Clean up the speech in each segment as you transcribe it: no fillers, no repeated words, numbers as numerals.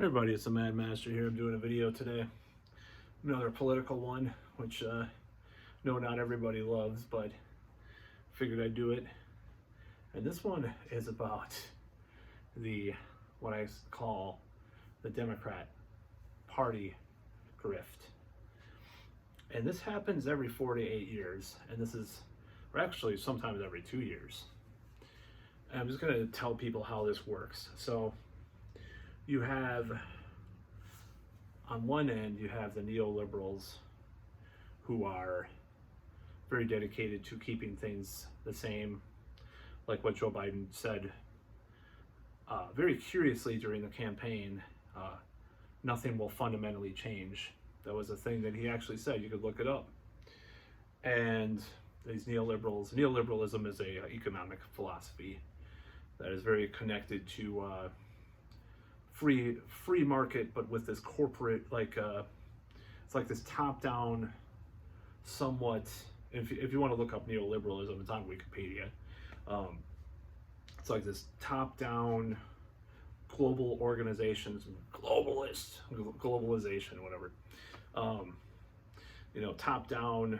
Hey everybody, it's the Mad Master here. I'm doing a video today. Another political one, which no, not everybody loves, but figured I'd do it. And this one is about what I call the Democrat Party grift. And this happens every 4 to 8 years, and or actually sometimes every 2 years. And I'm just going to tell people how this works. So you have, on one end, you have the neoliberals who are very dedicated to keeping things the same, like what Joe Biden said very curiously during the campaign. Nothing will fundamentally change. That was a thing that he actually said. You could look it up. And these neoliberalism is a economic philosophy that is very connected to free market, but with this corporate, it's like this top-down, somewhat. If you want to look up neoliberalism, it's on Wikipedia. It's like this top-down global organizations, globalization, whatever. Top-down,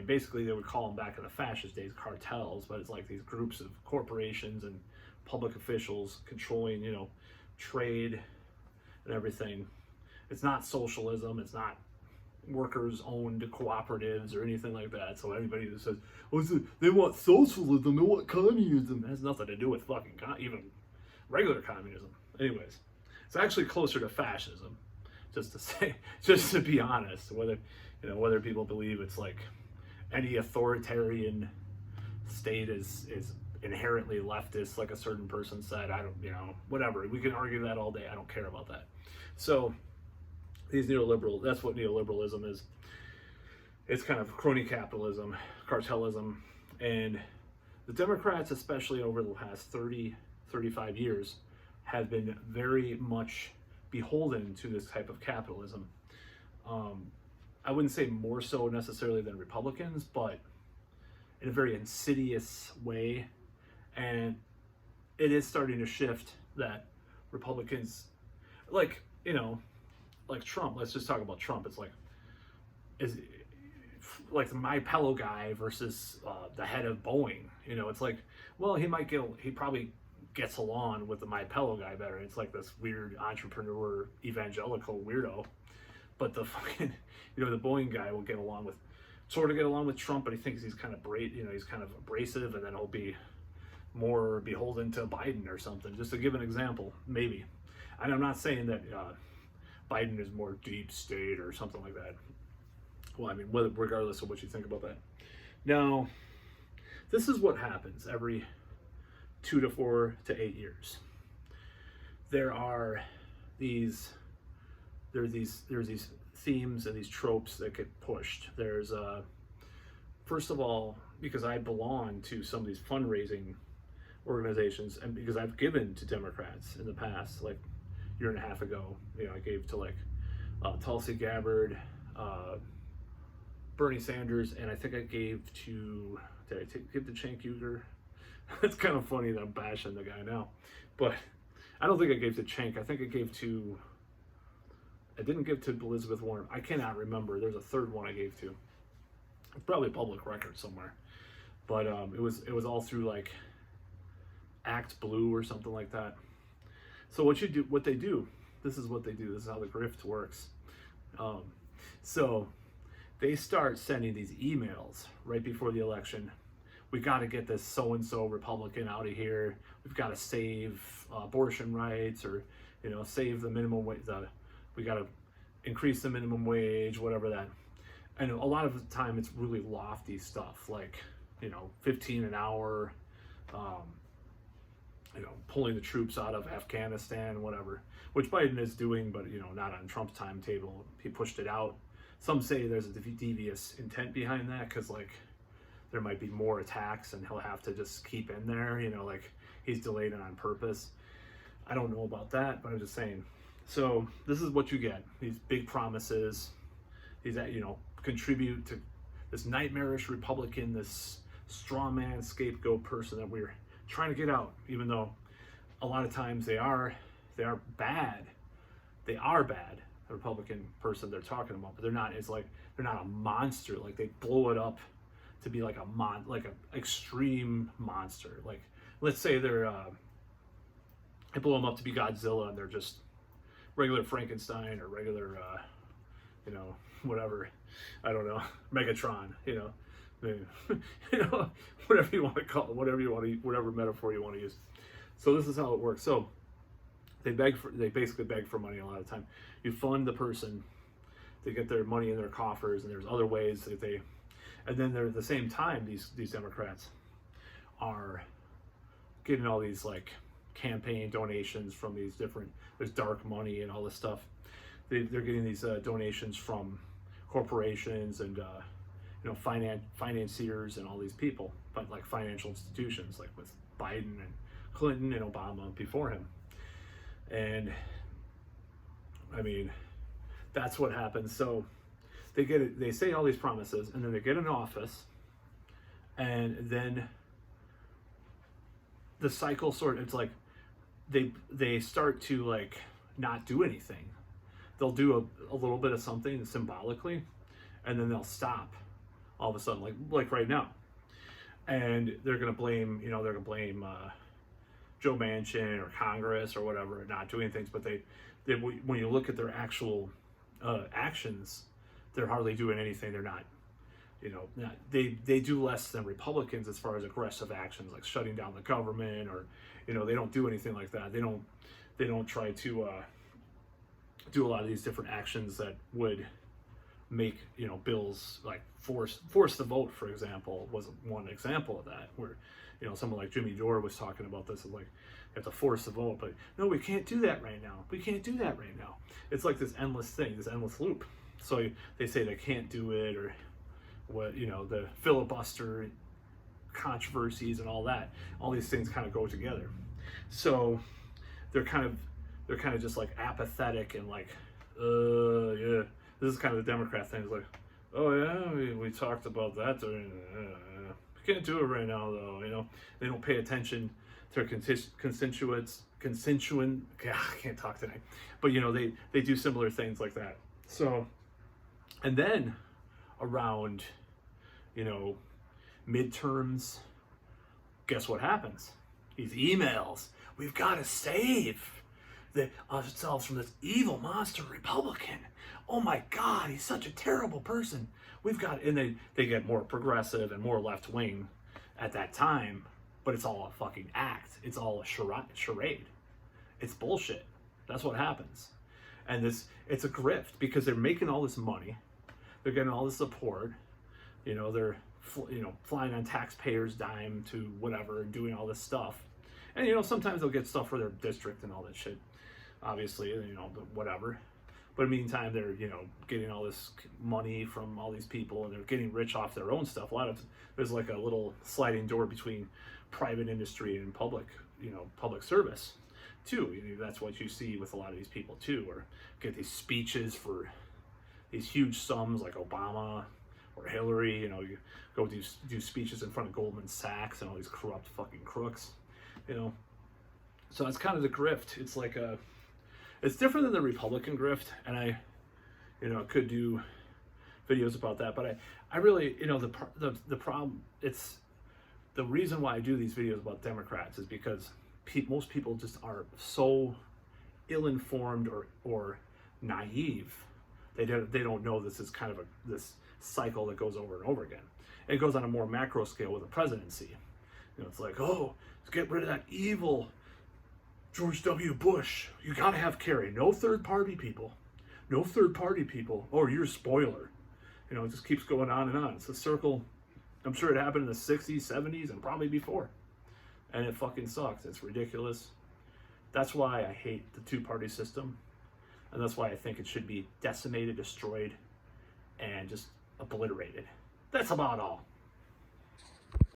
basically they would call them back in the fascist days cartels, but it's like these groups of corporations and public officials controlling, trade and everything. It's not socialism. It's not workers-owned cooperatives or anything like that. So anybody that says, they want socialism, they want communism, it has nothing to do with fucking even regular communism. Anyways, it's actually closer to fascism, just to be honest. Whether people believe it's like any authoritarian state is inherently leftist, like a certain person said. Whatever. We can argue that all day. I don't care about that. So these that's what neoliberalism is. It's kind of crony capitalism, cartelism, and the Democrats, especially over the past 35 years, have been very much beholden to this type of capitalism. I wouldn't say more so necessarily than Republicans, but in a very insidious way. And it is starting to shift that Republicans, like Trump, let's just talk about Trump. It's like the My Pillow guy versus the head of Boeing. It's like, well, he probably gets along with the My Pillow guy better. It's like this weird entrepreneur, evangelical weirdo. But the fucking, the Boeing guy will get along with Trump, but he thinks he's kind of he's kind of abrasive, and then he'll be more beholden to Biden or something, just to give an example, maybe. And I'm not saying that Biden is more deep state or something like that. Well, regardless of what you think about that. Now, this is what happens every 2 to 4 to 8 years. There's these themes and these tropes that get pushed. There's first of all, because I belong to some of these fundraising organizations, and because I've given to Democrats in the past, like a year and a half ago, I gave to Tulsi Gabbard, Bernie Sanders, and I think I gave to, give to Cenk Uygur? It's kind of funny that I'm bashing the guy now, but I don't think I gave to Cenk. I think I didn't give to Elizabeth Warren. I cannot remember. There's a third one I gave to. It's probably a public record somewhere, but it was all through Act Blue or something like that. So what they do, this is what they do. This is how the grift works. So they start sending these emails right before the election. We got to get this so-and-so Republican out of here. We've got to save abortion rights, or save the minimum wage. We got to increase the minimum wage, whatever that. And a lot of the time it's really lofty stuff, like 15 an hour, pulling the troops out of Afghanistan, whatever, which Biden is doing, but not on Trump's timetable. He pushed it out. Some say there's a devious intent behind that, because there might be more attacks and he'll have to just keep in there, he's delayed it on purpose. I don't know about that, but I'm just saying. So this is what you get: these big promises, these contribute to this nightmarish Republican, this straw man scapegoat person that we're trying to get out, even though a lot of times they are bad. They are bad. The Republican person they're talking about, but they're not. It's like they're not a monster. Like they blow it up to be like like a extreme monster. Like let's say they blow them up to be Godzilla, and they're just regular Frankenstein or regular, whatever. I don't know, Megatron. Whatever you want to call it, whatever metaphor you want to use. So this is how it works. So they basically beg for money a lot of the time. You fund the person, they get their money in their coffers, and there's other ways that and then they're at the same time, these Democrats are getting all these like campaign donations from these there's dark money and all this stuff. They're getting these donations from corporations and financiers and all these people, but like financial institutions, like with Biden and Clinton and Obama before him. And I mean, that's what happens. So they say all these promises, and then they get in office, and then the cycle it's like they start to like not do anything. They'll do a little bit of something symbolically, and then they'll stop all of a sudden, like right now. And they're gonna blame Joe Manchin or Congress or whatever, not doing things. But they when you look at their actual actions, they're hardly doing anything. They're not, they do less than Republicans as far as aggressive actions, like shutting down the government, or they don't do anything like that. They don't try to do a lot of these different actions that would make bills like force the vote, for example, was one example of that, where someone like Jimmy Dore was talking about this, like you have to force the vote, but no, we can't do that right now. We can't do that right now. It's like this endless thing, this endless loop. So they say they can't do it, or what, the filibuster controversies and all that. All these things kind of go together. So they're kind of just like apathetic and like, yeah. This is kind of the Democrat thing. It's like, oh yeah, we talked about that. We can't do it right now, though. They don't pay attention to their constituents. I can't talk tonight. But they do similar things like that. So, and then around, midterms, guess what happens? These emails. We've got to save ourselves from this evil monster Republican. Oh my God, he's such a terrible person. And they get more progressive and more left wing at that time, but it's all a fucking act. It's all a charade. It's bullshit. That's what happens. And it's a grift, because they're making all this money. They're getting all this support. They're flying on taxpayers' dime to whatever and doing all this stuff. And sometimes they'll get stuff for their district and all that shit. Obviously, whatever. But in the meantime, they're, getting all this money from all these people, and they're getting rich off their own stuff. There's like a little sliding door between private industry and public service too. That's what you see with a lot of these people too, or get these speeches for these huge sums like Obama or Hillary. You go do speeches in front of Goldman Sachs and all these corrupt fucking crooks. So it's kind of the grift. It's like it's different than the Republican grift, and I could do videos about that, but I really, the problem, it's the reason why I do these videos about Democrats is because most people just are so ill-informed or naive. They don't know this is kind of this cycle that goes over and over again. And it goes on a more macro scale with the presidency. It's like, oh, let's get rid of that evil George W. Bush. You gotta have Kerry. No third-party people. No third-party people. Oh, you're a spoiler. It just keeps going on and on. It's a circle. I'm sure it happened in the 60s, 70s, and probably before. And it fucking sucks. It's ridiculous. That's why I hate the two-party system. And that's why I think it should be decimated, destroyed, and just obliterated. That's about all.